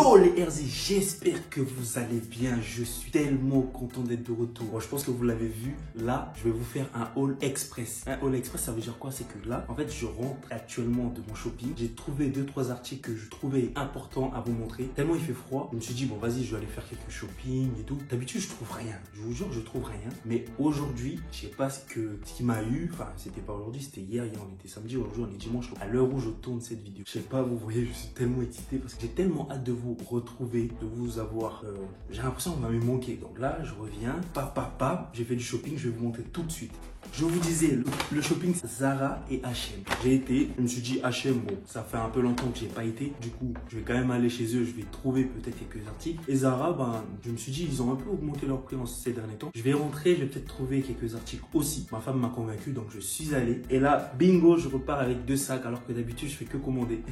Yo les RZ, j'espère que vous allez bien. Je suis tellement content d'être de retour. Bon, je pense que vous l'avez vu. Là, je vais vous faire un haul express. Un haul express, ça veut dire quoi? C'est que là, en fait, je rentre actuellement de mon shopping. J'ai trouvé 2-3 articles que je trouvais importants à vous montrer. Tellement il fait froid, je me suis dit, bon, vas-y, je vais aller faire quelques shopping et tout. D'habitude, je trouve rien. Je vous jure, je trouve rien. Mais aujourd'hui, je sais pas ce qui m'a eu. Enfin, c'était pas aujourd'hui, c'était hier. Hier, on était samedi. Aujourd'hui, on est dimanche. À l'heure où je tourne cette vidéo, je sais pas, vous voyez, je suis tellement excité parce que j'ai tellement hâte de vous retrouver, de vous avoir. J'ai l'impression qu'on m'avait manqué. Donc là, je reviens. J'ai fait du shopping. Je vais vous montrer tout de suite. Je vous disais, le shopping Zara et H&M. J'ai été, je me suis dit H&M, bon, ça fait un peu longtemps que j'ai pas été. Du coup, je vais quand même aller chez eux. Je vais trouver peut-être quelques articles. Et Zara, ben, je me suis dit, ils ont un peu augmenté leur prix ces derniers temps. Je vais rentrer, je vais peut-être trouver quelques articles aussi. Ma femme m'a convaincu, donc je suis allé. Et là, bingo, je repars avec 2 sacs, alors que d'habitude, je fais que commander.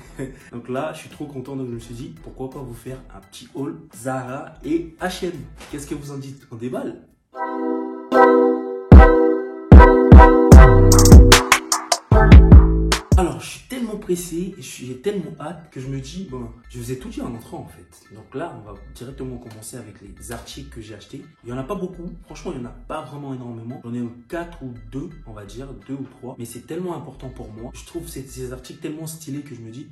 Donc là, je suis trop content. Donc je me suis dit, pourquoi pas vous faire un petit haul Zara et H&M. Qu'est-ce que vous en dites? On déballe? Alors, je suis tellement pressé, j'ai tellement hâte que je me dis, bon, je vous ai tout dit en entrant en fait. Donc là, on va directement commencer avec les articles que j'ai achetés. Il n'y en a pas beaucoup, franchement, il n'y en a pas vraiment énormément. J'en ai 4 ou 2, on va dire, 2 ou 3. Mais c'est tellement important pour moi. Je trouve ces articles tellement stylés que je me dis,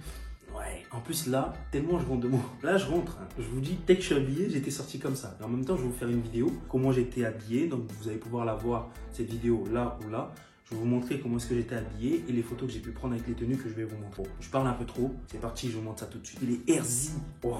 ouais, en plus là, tellement je rentre de moi. Là, je rentre. Hein. Je vous dis, dès que je suis habillé, j'étais sorti comme ça. Et en même temps, je vais vous faire une vidéo, comment j'étais habillé. Donc, vous allez pouvoir la voir, cette vidéo là ou là. Je vais vous montrer comment est-ce que j'étais habillé et les photos que j'ai pu prendre avec les tenues que je vais vous montrer. Je parle un peu trop, c'est parti, je vous montre ça tout de suite. Les RZ, oh,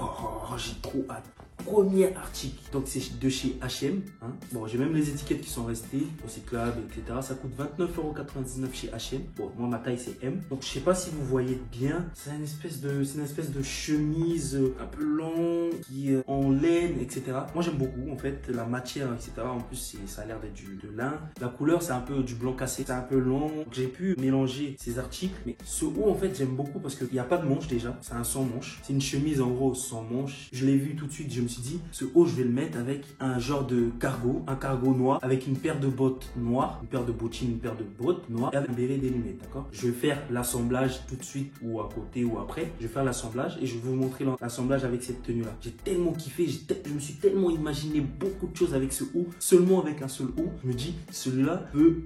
j'ai trop hâte. Premier article, donc c'est de chez H&M. Hein. Bon, j'ai même les étiquettes qui sont restées, recyclables, etc. Ça coûte 29,99 € chez H&M. Bon, moi ma taille c'est M. Donc je sais pas si vous voyez bien, c'est une espèce de chemise un peu longue, qui est en laine, etc. Moi j'aime beaucoup en fait la matière, etc. En plus ça a l'air d'être de lin. La couleur c'est un peu du blanc cassé, c'est un peu long. J'ai pu mélanger ces articles, mais ce haut en fait j'aime beaucoup parce qu'il n'y a pas de manche déjà, c'est un sans manche. C'est une chemise en gros sans manche. Je l'ai vu tout de suite, je me suis dit, ce haut je vais le mettre avec un genre de cargo, un cargo noir, avec une paire de bottes noires, une paire de bottines, une paire de bottes noires, et avec un béret des lunettes, d'accord? Je vais faire l'assemblage tout de suite ou à côté ou après. Je vais faire l'assemblage et je vais vous montrer l'assemblage avec cette tenue là. J'ai tellement kiffé, je me suis tellement imaginé beaucoup de choses avec ce haut, seulement avec un seul haut. Je me dis, celui-là peut...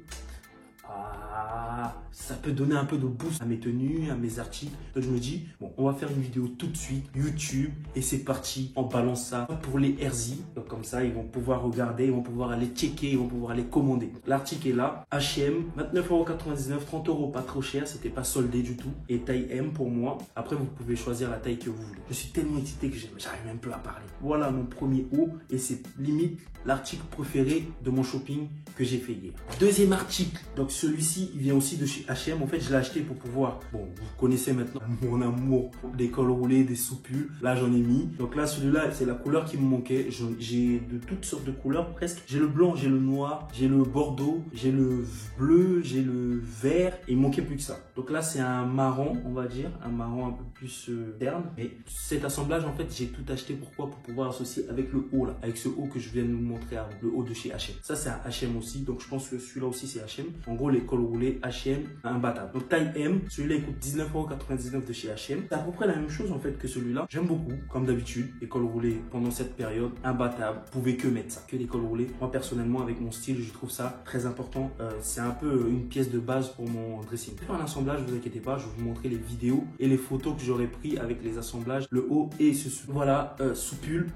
ça peut donner un peu de boost à mes tenues, à mes articles. Donc je me dis, bon, on va faire une vidéo tout de suite, YouTube, et c'est parti. On balance ça pour les RZ. Donc comme ça, ils vont pouvoir regarder, ils vont pouvoir aller checker, ils vont pouvoir aller commander. L'article est là, H&M, 29,99 €, 30 €, pas trop cher, c'était pas soldé du tout. Et taille M pour moi. Après, vous pouvez choisir la taille que vous voulez. Je suis tellement excité que j'arrive même plus à parler. Voilà mon premier haut, et c'est limite l'article préféré de mon shopping que j'ai fait hier. Deuxième article, donc celui-ci, il vient aussi de chez H&M. En fait, je l'ai acheté pour pouvoir, bon, vous connaissez maintenant mon amour des cols roulés, des soupules. Là, j'en ai mis. Donc là, celui-là, c'est la couleur qui me manquait. J'ai de toutes sortes de couleurs presque. J'ai le blanc, j'ai le noir, j'ai le bordeaux, j'ai le bleu, j'ai le vert. Et il me manquait plus que ça. Donc là, c'est un marron, on va dire, un marron un peu plus terne. Mais cet assemblage, en fait, j'ai tout acheté. Pourquoi? Pour pouvoir associer avec le haut là, avec ce haut que je viens de vous montrer avant, le haut de chez H&M. Ça, c'est un H&M aussi. Donc je pense que celui-là aussi, c'est H&M. En gros, les cols roulés H&M, imbattable. Donc taille M, celui-là il coûte 19,99 € de chez H&M. C'est à peu près la même chose en fait que celui-là. J'aime beaucoup, comme d'habitude, les cols roulés pendant cette période, imbattable. Vous pouvez que mettre ça, que les cols roulés. Moi personnellement, avec mon style, je trouve ça très important. C'est un peu une pièce de base pour mon dressing. Pour un assemblage, ne vous inquiétez pas, je vais vous montrer les vidéos et les photos que j'aurais pris avec les assemblages, le haut et ce voilà, soupule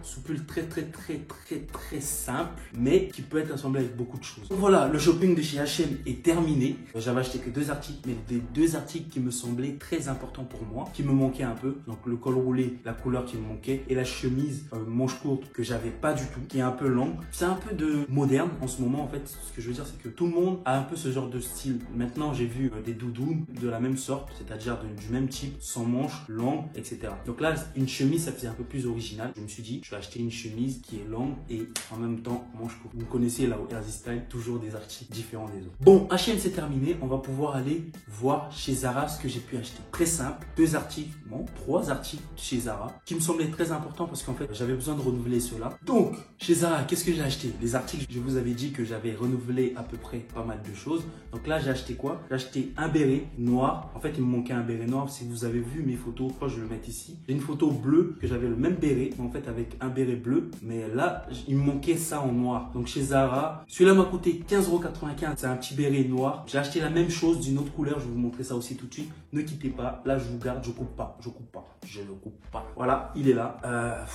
très simple, mais qui peut être assemblé avec beaucoup de choses. Donc voilà, le shopping de chez H&M est terminé. J'avais acheté que 2 articles, mais des 2 articles qui me semblaient très importants pour moi, qui me manquaient un peu. Donc le col roulé, la couleur qui me manquait, et la chemise manche courte que j'avais pas du tout, qui est un peu longue. C'est un peu de moderne en ce moment en fait. Ce que je veux dire, c'est que tout le monde a un peu ce genre de style. Maintenant, j'ai vu des doudounes de la même sorte, c'est-à-dire du même type, sans manches, longue, etc. Donc là, une chemise, ça faisait un peu plus original. Je me suis dit, je vais acheter une chemise qui est longue et en même temps manche courte. Vous connaissez là au RZ Style, toujours des articles différents des autres. Bon, H&M c'est terminé. On va pouvoir pouvoir aller voir chez Zara ce que j'ai pu acheter. Très simple, 2 articles, non, 3 articles chez Zara qui me semblaient très importants parce qu'en fait, j'avais besoin de renouveler ceux-là. Donc, chez Zara, qu'est-ce que j'ai acheté? Les articles, je vous avais dit que j'avais renouvelé à peu près pas mal de choses. Donc là, j'ai acheté quoi? J'ai acheté un béret noir. En fait, il me manquait un béret noir. Si vous avez vu mes photos, je crois que je vais le mettre ici. J'ai une photo bleue que j'avais le même béret, mais en fait avec un béret bleu. Mais là, il me manquait ça en noir. Donc chez Zara, celui-là m'a coûté 15,95 €. C'est un petit béret noir. J'ai acheté la même chose d'une autre couleur. Je vais vous montrer ça aussi tout de suite. Ne quittez pas. Là, je vous garde. Je coupe pas. Je coupe pas. Je ne coupe pas. Voilà, il est là.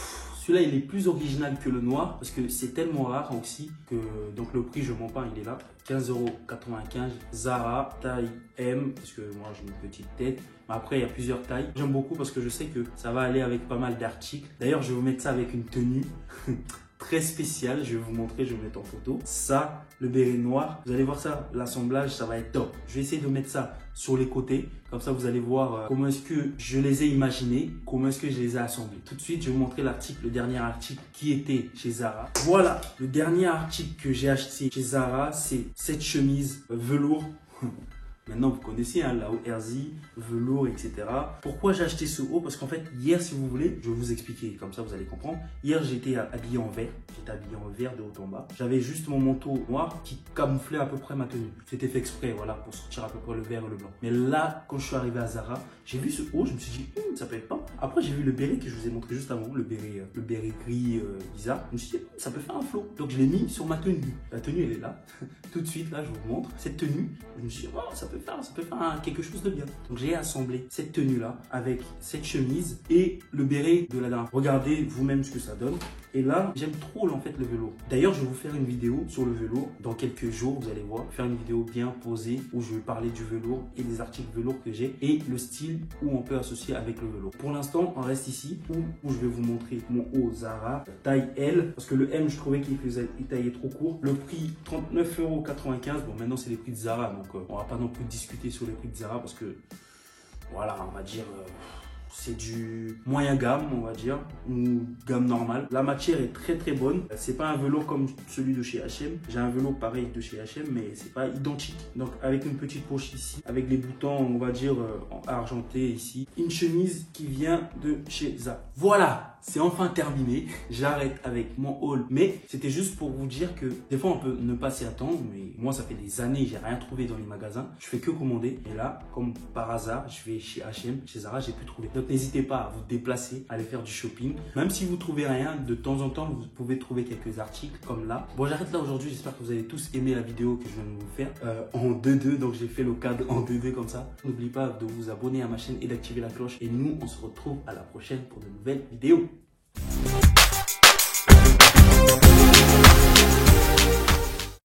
Celui-là, il est plus original que le noir parce que c'est tellement rare aussi que donc le prix, je ne mens pas, il est là. 15,95 €. Zara, taille M, parce que moi j'ai une petite tête. Mais après, il y a plusieurs tailles. J'aime beaucoup parce que je sais que ça va aller avec pas mal d'articles. D'ailleurs, je vais vous mettre ça avec une tenue très spéciale. Je vais vous montrer, je vais vous mettre en photo. Ça, le béret noir, vous allez voir ça, l'assemblage, ça va être top. Je vais essayer de mettre ça sur les côtés. Comme ça, vous allez voir comment est-ce que je les ai imaginés, comment est-ce que je les ai assemblés. Tout de suite, je vais vous montrer l'article, le dernier article qui était chez Zara. Voilà, le dernier article que j'ai acheté chez Zara, c'est cette chemise velours. Maintenant, vous connaissez la ORZ, velours, etc. Pourquoi j'ai acheté ce haut? Parce qu'en fait, hier, si vous voulez, je vais vous expliquer, comme ça vous allez comprendre. Hier, j'étais habillé en vert. J'étais habillé en vert de haut en bas. J'avais juste mon manteau noir qui camouflait à peu près ma tenue. C'était fait exprès, voilà, pour sortir à peu près le vert et le blanc. Mais là, quand je suis arrivé à Zara, j'ai vu ce haut, je me suis dit, ça peut être pas. Après, j'ai vu le béret que je vous ai montré juste avant, le béret gris bizarre. Je me suis dit, ça peut faire un flow. Donc, je l'ai mis sur ma tenue. La tenue, elle est là. Tout de suite, là, je vous montre. Cette tenue, je me suis dit, oh, ça peut faire quelque chose de bien. Donc, j'ai assemblé cette tenue-là avec cette chemise et le béret de la dame. Regardez vous-même ce que ça donne. Et là, j'aime trop en fait le velours. D'ailleurs, je vais vous faire une vidéo sur le velours. Dans quelques jours, vous allez voir, faire une vidéo bien posée où je vais parler du velours et des articles velours que j'ai et le style où on peut associer avec le velours. Pour l'instant, on reste ici où je vais vous montrer mon haut Zara, taille L, parce que le M, je trouvais qu'il taillait trop court. Le prix, 39,95 €. Bon, maintenant, c'est les prix de Zara, donc on va pas non plus discuter sur les prix de Zara parce que, voilà, on va dire... c'est du moyen gamme, on va dire, ou gamme normale. La matière est très très bonne. C'est pas un velours comme celui de chez H&M. J'ai un velours pareil de chez H&M, mais c'est pas identique. Donc avec une petite poche ici, avec les boutons, on va dire argentés ici. Une chemise qui vient de chez Zara. Voilà, c'est enfin terminé. J'arrête avec mon haul, mais c'était juste pour vous dire que des fois on peut ne pas s'y attendre. Mais moi, ça fait des années, j'ai rien trouvé dans les magasins. Je fais que commander. Et là, comme par hasard, je vais chez H&M, chez Zara, j'ai pu trouver. Donc n'hésitez pas à vous déplacer, à aller faire du shopping. Même si vous trouvez rien, de temps en temps, vous pouvez trouver quelques articles comme là. Bon, j'arrête là aujourd'hui. J'espère que vous avez tous aimé la vidéo que je viens de vous faire en 2-2. Donc j'ai fait le cadre en 2-2 comme ça. N'oubliez pas de vous abonner à ma chaîne et d'activer la cloche. Et nous, on se retrouve à la prochaine pour de nouvelles vidéos.